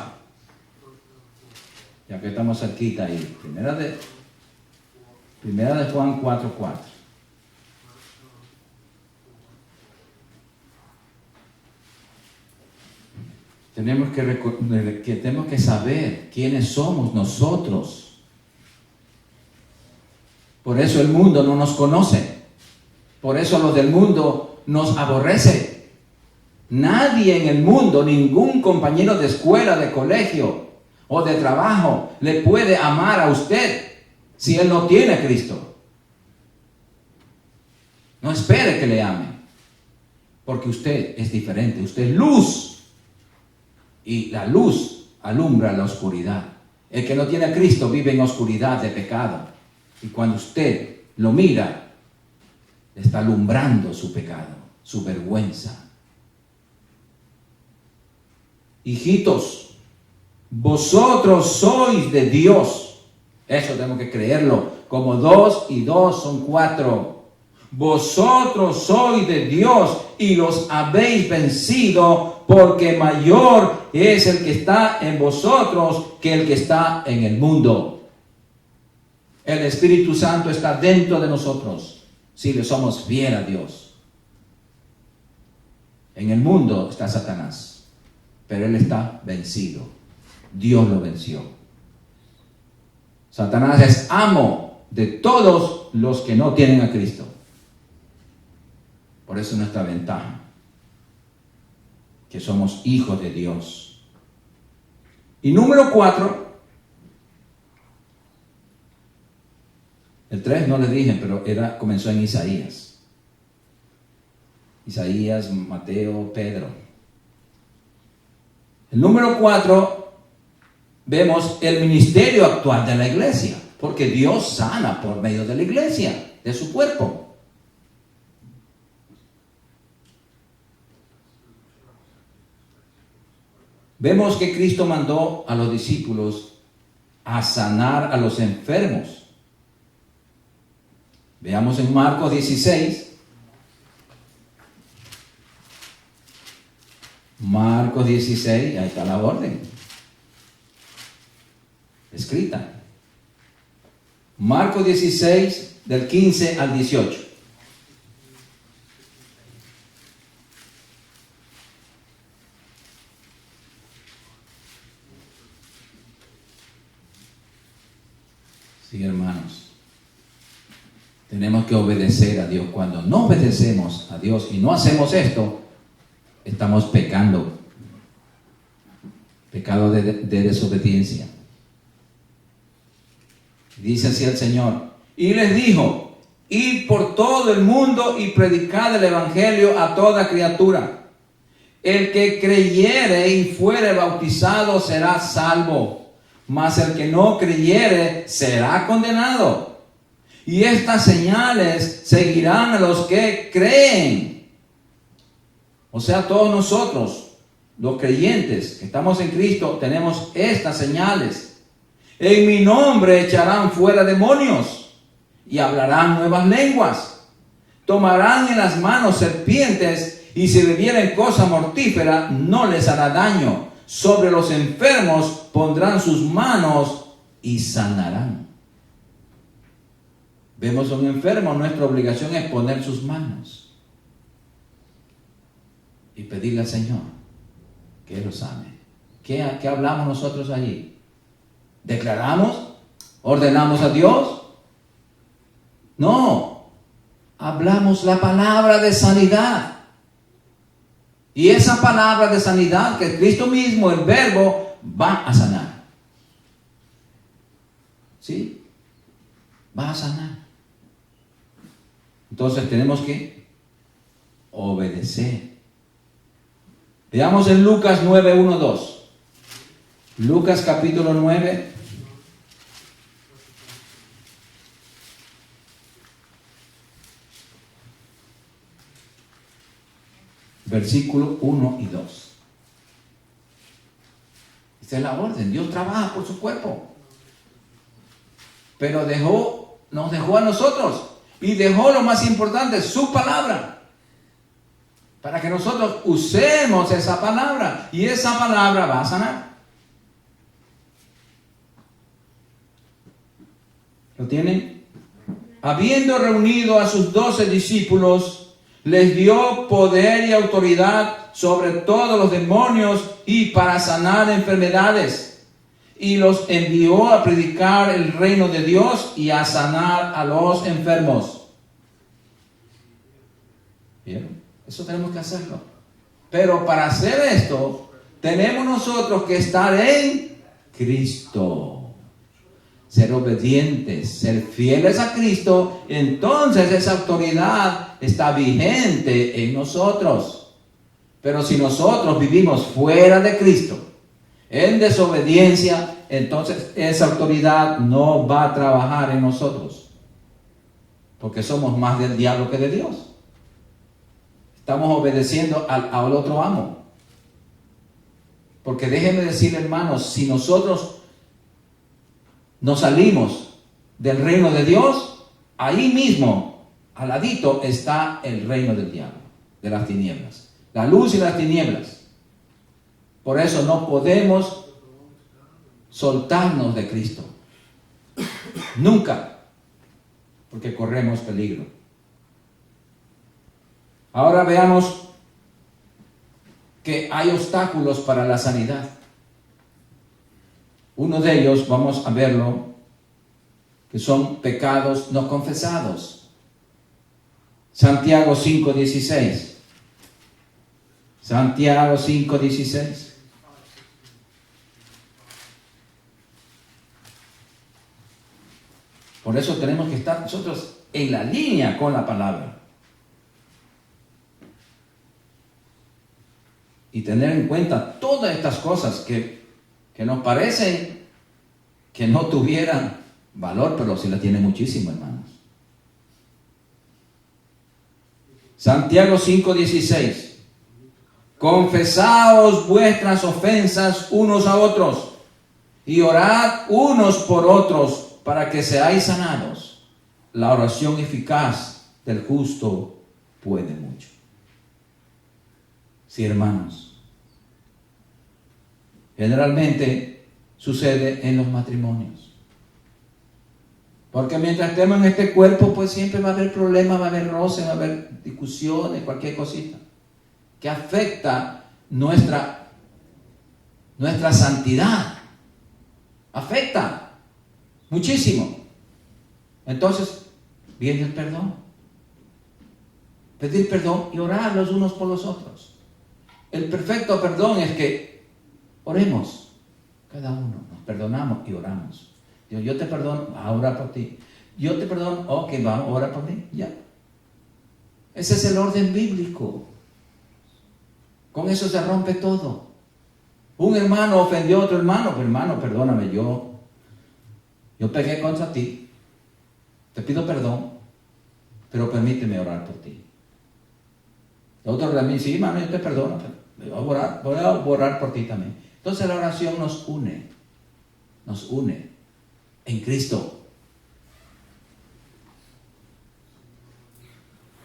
Ya que estamos cerquita ahí. Primera de Juan 4:4. Tenemos que saber quiénes somos nosotros. Por eso el mundo no nos conoce. Por eso los del mundo nos aborrece. Nadie en el mundo, ningún compañero de escuela, de colegio o de trabajo le puede amar a usted si él no tiene a Cristo. No espere que le ame, porque usted es diferente. Usted es luz, y la luz alumbra la oscuridad. El que no tiene a Cristo vive en oscuridad de pecado. Y cuando usted lo mira, está alumbrando su pecado, su vergüenza. Hijitos, vosotros sois de Dios. Eso tenemos que creerlo. Como 2 y 2 son 4. Vosotros sois de Dios y los habéis vencido, porque mayor es el que está en vosotros que el que está en el mundo. El Espíritu Santo está dentro de nosotros si le somos fiel a Dios. En el mundo está Satanás, pero él está vencido. Dios lo venció. Satanás es amo de todos los que no tienen a Cristo. Por eso nuestra ventaja, que somos hijos de Dios. Y número 4, el 3 no le dije, pero comenzó en Isaías. Isaías, Mateo, Pedro. El número 4, vemos el ministerio actual de la iglesia, porque Dios sana por medio de la iglesia, de su cuerpo. Vemos que Cristo mandó a los discípulos a sanar a los enfermos. Veamos en Marcos 16. Marcos 16, ahí está la orden escrita. Marcos 16, del 15 al 18. Sí, hermanos. Tenemos que obedecer a Dios. Cuando no obedecemos a Dios y no hacemos esto, estamos pecando. Pecado de desobediencia. Dice así el Señor. Y les dijo: id por todo el mundo y predicad el evangelio a toda criatura. El que creyere y fuere bautizado será salvo, mas el que no creyere será condenado. Y estas señales seguirán a los que creen. O sea, todos nosotros, los creyentes que estamos en Cristo, tenemos estas señales. En mi nombre echarán fuera demonios y hablarán nuevas lenguas. Tomarán en las manos serpientes y si bebieren cosa mortífera no les hará daño. Sobre los enfermos pondrán sus manos y sanarán. Vemos a un enfermo, nuestra obligación es poner sus manos y pedirle al Señor que Él lo sane. ¿Qué hablamos nosotros allí? ¿Declaramos? ¿Ordenamos a Dios? No, hablamos la palabra de sanidad. Y esa palabra de sanidad, que Cristo mismo, el verbo, va a sanar. ¿Sí? Va a sanar. Entonces tenemos que obedecer. Veamos en Lucas 9, 1, 2. Lucas capítulo 9. Versículo 1 y 2. Esta es la orden. Dios trabaja por su cuerpo. Pero nos dejó a nosotros. Y dejó lo más importante, su palabra. Para que nosotros usemos esa palabra. Y esa palabra va a sanar. ¿Lo tienen? Habiendo reunido a sus 12 discípulos, les dio poder y autoridad sobre todos los demonios y para sanar enfermedades. Y los envió a predicar el reino de Dios y a sanar a los enfermos. ¿Vieron? Eso tenemos que hacerlo. Pero para hacer esto, tenemos nosotros que estar en Cristo. Ser obedientes, ser fieles a Cristo. Entonces esa autoridad está vigente en nosotros. Pero si nosotros vivimos fuera de Cristo, en desobediencia, entonces esa autoridad no va a trabajar en nosotros. Porque somos más del diablo que de Dios. Estamos obedeciendo al otro amo. Porque déjenme decirle, hermanos, si nosotros nos salimos del reino de Dios, ahí mismo, al ladito, está el reino del diablo, de las tinieblas. La luz y las tinieblas. Por eso no podemos soltarnos de Cristo. Nunca. Porque corremos peligro. Ahora veamos que hay obstáculos para la sanidad. Uno de ellos, vamos a verlo, que son pecados no confesados. Santiago 5:16. Santiago 5:16. Por eso tenemos que estar nosotros en la línea con la palabra. Y tener en cuenta todas estas cosas que nos parecen que no tuvieran valor, pero sí la tiene muchísimo, hermanos. Santiago 5:16. Confesaos vuestras ofensas unos a otros y orad unos por otros para que seáis sanados. La oración eficaz del justo puede mucho. Sí, hermanos. Generalmente sucede en los matrimonios. Porque mientras estemos en este cuerpo, pues siempre va a haber problemas, va a haber roces, va a haber discusiones, cualquier cosita que afecta nuestra santidad. Afecta muchísimo. Entonces, viene el perdón. Pedir perdón y orar los unos por los otros. El perfecto perdón es que oremos cada uno, nos perdonamos y oramos. Dios, yo te perdono, va a orar por ti. Yo te perdono, ok, va a orar por mí, ya. Ese es el orden bíblico. Con eso se rompe todo. Un hermano ofendió a otro hermano, hermano, perdóname, yo pequé contra ti, te pido perdón, pero permíteme orar por ti. El otro también, sí, hermano, yo te perdono, pero voy a orar por ti también. Entonces la oración nos une en Cristo.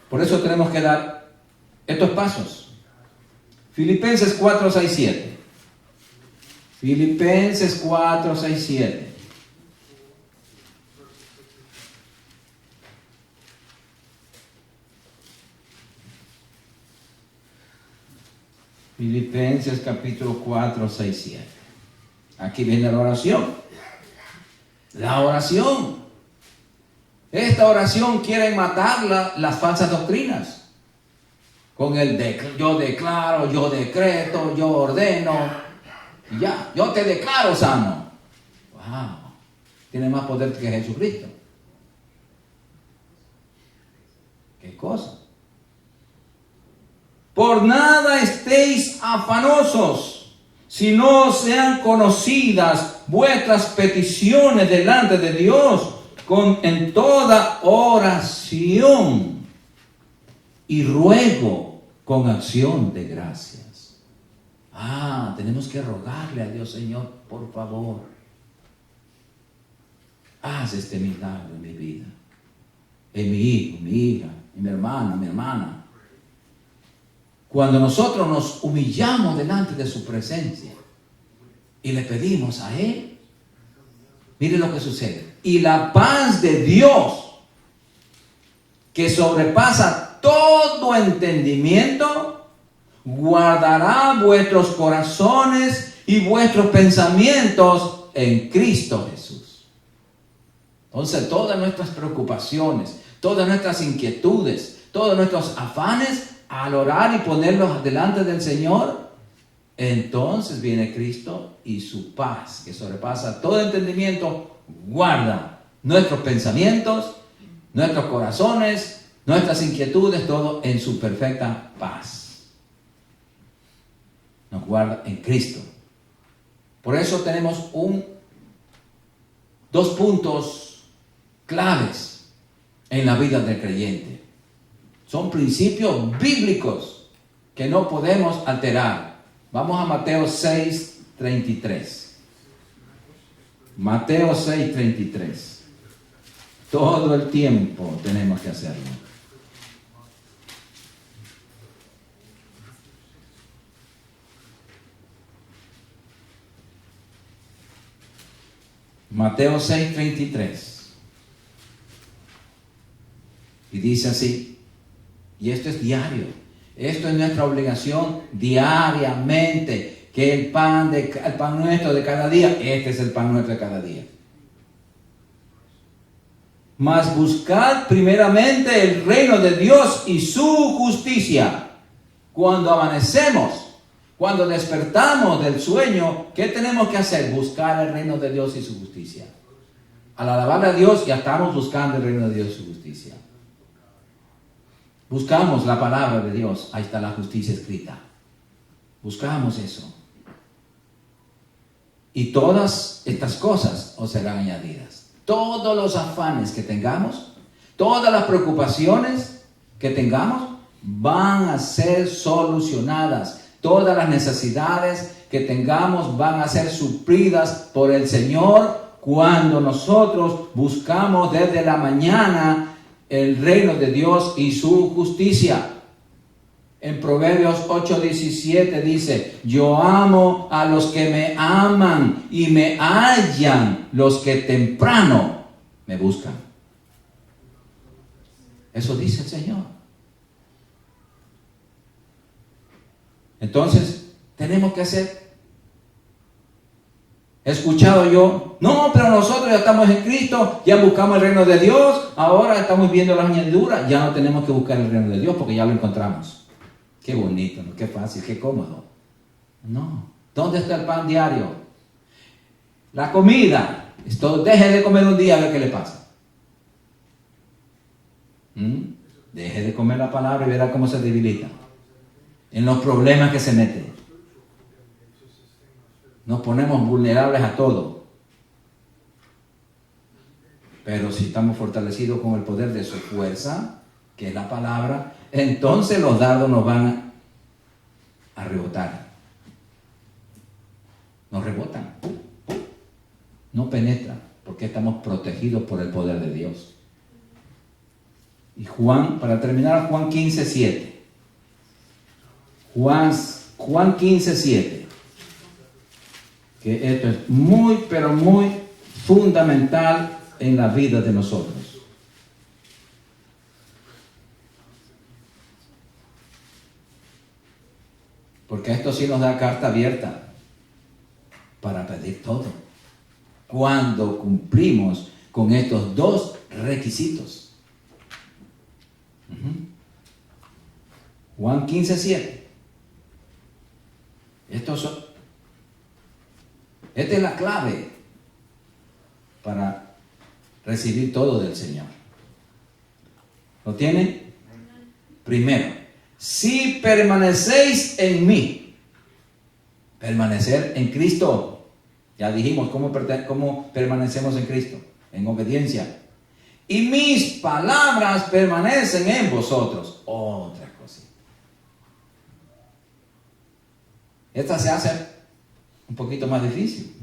Por eso tenemos que dar estos pasos. Filipenses 4, 6, 7. Filipenses 4, 6, 7. Filipenses capítulo 4, 6, 7. Aquí viene la oración. La oración. Esta oración quiere matar las falsas doctrinas. Con el yo declaro, yo decreto, yo ordeno. Y ya, yo te declaro sano. Wow. Tiene más poder que Jesucristo. ¿Qué cosa? Por nada estéis afanosos, si no sean conocidas vuestras peticiones delante de Dios en toda oración y ruego con acción de gracias. Tenemos que rogarle a Dios, Señor, por favor, haz este milagro en mi vida, en mi hijo, mi hija, en mi hermana, mi hermana. Cuando nosotros nos humillamos delante de su presencia y le pedimos a Él, mire lo que sucede. Y la paz de Dios, que sobrepasa todo entendimiento, guardará vuestros corazones y vuestros pensamientos en Cristo Jesús. Entonces, todas nuestras preocupaciones, todas nuestras inquietudes, todos nuestros afanes, al orar y ponerlos delante del Señor, entonces viene Cristo y su paz, que sobrepasa todo entendimiento, guarda nuestros pensamientos, nuestros corazones, nuestras inquietudes, todo en su perfecta paz. Nos guarda en Cristo. Por eso tenemos dos puntos claves en la vida del creyente. Son principios bíblicos que no podemos alterar. Vamos a Mateo 6:33. Mateo 6:33. Todo el tiempo tenemos que hacerlo. Mateo 6:33. Y dice así, y esto es diario, esto es nuestra obligación diariamente, que el pan nuestro de cada día, este es el pan nuestro de cada día. Mas buscad primeramente el reino de Dios y su justicia. Cuando amanecemos, cuando despertamos del sueño, ¿qué tenemos que hacer? Buscar el reino de Dios y su justicia. Al alabar a Dios, ya estamos buscando el reino de Dios y su justicia. Buscamos la palabra de Dios, ahí está la justicia escrita. Buscamos eso. Y todas estas cosas os serán añadidas. Todos los afanes que tengamos, todas las preocupaciones que tengamos, van a ser solucionadas. Todas las necesidades que tengamos van a ser suplidas por el Señor cuando nosotros buscamos desde la mañana el reino de Dios y su justicia. En Proverbios 8:17 dice, yo amo a los que me aman y me hallan los que temprano me buscan. Eso dice el Señor. Entonces, tenemos que hacer. He escuchado yo, no, pero nosotros ya estamos en Cristo, ya buscamos el reino de Dios, ahora estamos viendo las añadiduras, ya no tenemos que buscar el reino de Dios porque ya lo encontramos. Qué bonito, ¿no? Qué fácil, qué cómodo. No, ¿dónde está el pan diario? La comida, deje de comer un día a ver qué le pasa. Deje de comer la palabra y verá cómo se debilita. En los problemas que se mete. Nos ponemos vulnerables a todo. Pero si estamos fortalecidos con el poder de su fuerza, que es la palabra, entonces los dardos nos van a rebotar. Nos rebotan. No penetran, porque estamos protegidos por el poder de Dios. Y Juan, para terminar, Juan 15:7. Juan 15:7. Que esto es muy, pero muy fundamental en la vida de nosotros. Porque esto sí nos da carta abierta para pedir todo. Cuando cumplimos con estos dos requisitos. Juan 15:7. Esta es la clave para recibir todo del Señor. ¿Lo tienen? Primero, si permanecéis en mí, permanecer en Cristo. Ya dijimos cómo permanecemos en Cristo, en obediencia. Y mis palabras permanecen en vosotros. Otra cosita. Esta se hace un poquito más difícil.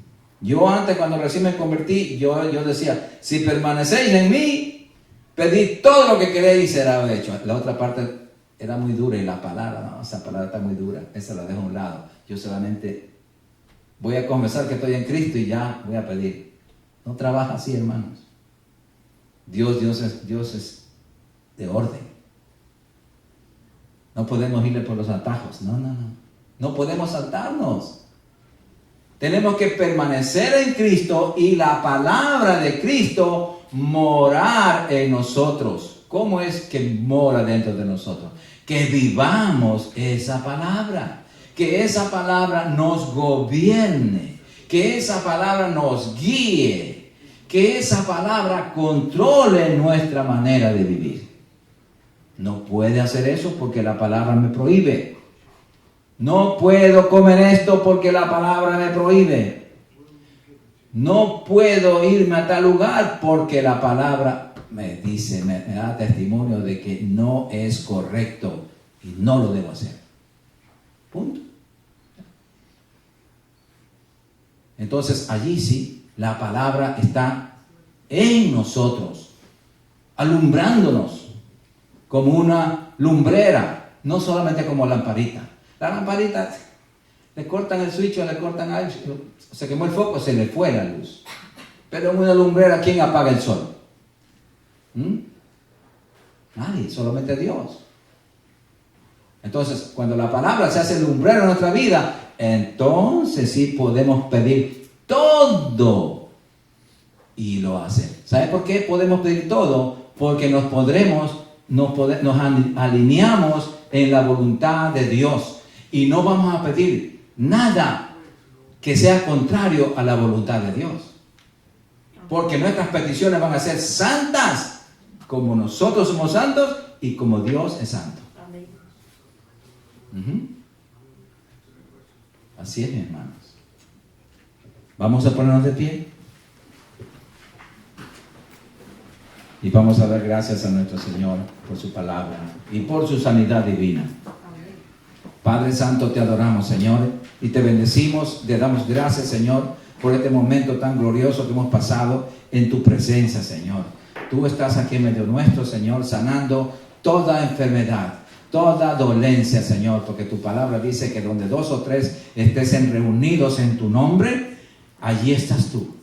Yo antes, cuando recién me convertí, yo decía, si permanecéis en mí, pedid todo lo que queréis y será hecho. La otra parte era muy dura y la palabra, no, esa palabra está muy dura, esa la dejo a un lado. Yo solamente voy a confesar que estoy en Cristo y ya voy a pedir. No trabaja así, hermanos. Dios es de orden. No podemos irle por los atajos, no podemos saltarnos. Tenemos que permanecer en Cristo y la palabra de Cristo morar en nosotros. ¿Cómo es que mora dentro de nosotros? Que vivamos esa palabra. Que esa palabra nos gobierne. Que esa palabra nos guíe. Que esa palabra controle nuestra manera de vivir. No puede hacer eso porque la palabra me prohíbe. No puedo comer esto porque la palabra me prohíbe. No puedo irme a tal lugar porque la palabra me dice, me da testimonio de que no es correcto y no lo debo hacer. Punto. Entonces allí sí, la palabra está en nosotros, alumbrándonos como una lumbrera, no solamente como lamparita. La lamparita, le cortan el switch o le cortan algo, se quemó el foco, se le fue la luz. Pero en una lumbrera, ¿quién apaga el sol? Nadie, solamente Dios. Entonces, cuando la palabra se hace lumbrera en nuestra vida, entonces sí podemos pedir todo y lo hace. ¿Sabe por qué podemos pedir todo? Porque nos alineamos en la voluntad de Dios y no vamos a pedir nada que sea contrario a la voluntad de Dios. Porque nuestras peticiones van a ser santas como nosotros somos santos y como Dios es santo. Así es, mis hermanos. Vamos a ponernos de pie y vamos a dar gracias a nuestro Señor por su palabra y por su sanidad divina. Padre Santo, te adoramos, Señor, y te bendecimos, te damos gracias, Señor, por este momento tan glorioso que hemos pasado en tu presencia, Señor. Tú estás aquí en medio nuestro, Señor, sanando toda enfermedad, toda dolencia, Señor, porque tu palabra dice que donde 2 o 3 estén reunidos en tu nombre, allí estás tú.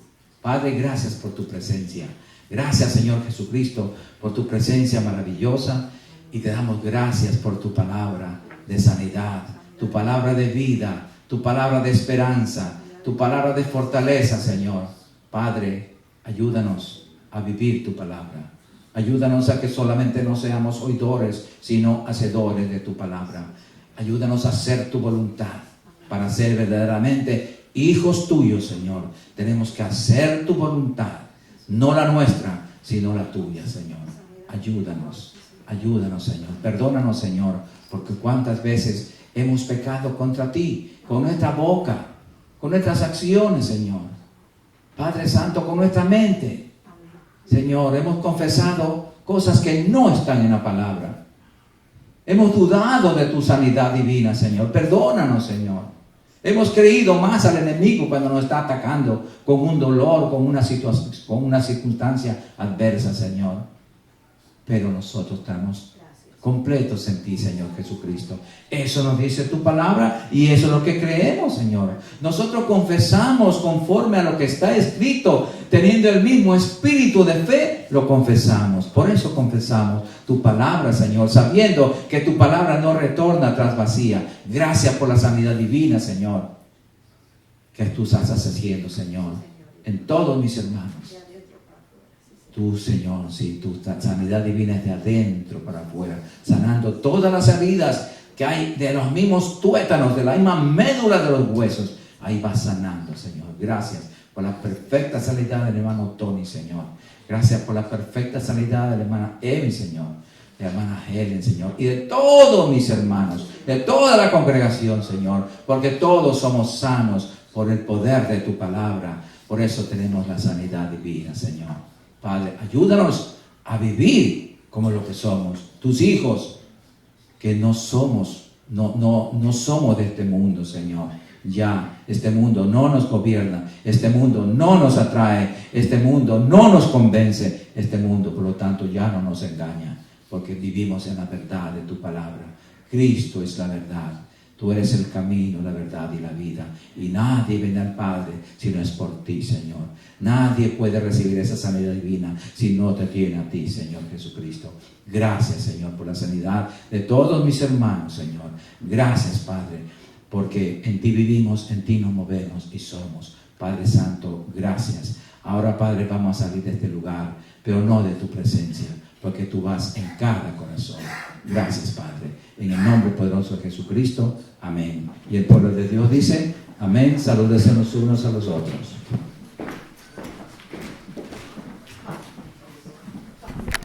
Padre, gracias por tu presencia. Gracias, Señor Jesucristo, por tu presencia maravillosa, y te damos gracias por tu palabra de sanidad, tu palabra de vida, tu palabra de esperanza, tu palabra de fortaleza, Señor. Padre, ayúdanos a vivir tu palabra. Ayúdanos a que solamente no seamos oidores, sino hacedores de tu palabra. Ayúdanos a hacer tu voluntad para ser verdaderamente hijos tuyos, Señor. Tenemos que hacer tu voluntad, no la nuestra, sino la tuya, Señor. Ayúdanos, Señor. Perdónanos, Señor, porque cuántas veces hemos pecado contra ti, con nuestra boca, con nuestras acciones, Señor. Padre Santo, con nuestra mente. Señor, hemos confesado cosas que no están en la palabra. Hemos dudado de tu sanidad divina, Señor. Perdónanos, Señor. Hemos creído más al enemigo cuando nos está atacando con un dolor, con una circunstancia adversa, Señor. Pero nosotros estamos completos en ti, Señor Jesucristo. Eso nos dice tu palabra y eso es lo que creemos, Señor. Nosotros confesamos conforme a lo que está escrito, teniendo el mismo espíritu de fe, lo confesamos. Por eso confesamos tu palabra, Señor, sabiendo que tu palabra no retorna atrás vacía. Gracias por la sanidad divina, Señor, que tú estás haciendo, Señor, en todos mis hermanos. Tú, Señor, sí, tu sanidad divina es de adentro para afuera, sanando todas las heridas que hay de los mismos tuétanos, de la misma médula de los huesos. Ahí va sanando, Señor. Gracias por la perfecta sanidad del hermano Tony, Señor. Gracias por la perfecta sanidad de la hermana Emi, Señor. De la hermana Helen, Señor. Y de todos mis hermanos, de toda la congregación, Señor. Porque todos somos sanos por el poder de tu palabra. Por eso tenemos la sanidad divina, Señor. Padre, ayúdanos a vivir como lo que somos, tus hijos, que no somos de este mundo, Señor. Ya, este mundo no nos gobierna, este mundo no nos atrae, este mundo no nos convence, este mundo, por lo tanto, ya no nos engaña, porque vivimos en la verdad de tu palabra. Cristo es la verdad. Tú eres el camino, la verdad y la vida. Y nadie viene al Padre si no es por ti, Señor. Nadie puede recibir esa sanidad divina si no te tiene a ti, Señor Jesucristo. Gracias, Señor, por la sanidad de todos mis hermanos, Señor. Gracias, Padre, porque en ti vivimos, en ti nos movemos y somos. Padre Santo, gracias. Ahora, Padre, vamos a salir de este lugar, pero no de tu presencia, porque tú vas en cada corazón. Gracias, Padre. En el nombre poderoso de Jesucristo. Amén. Y el pueblo de Dios dice, amén. Salúdense los unos a los otros.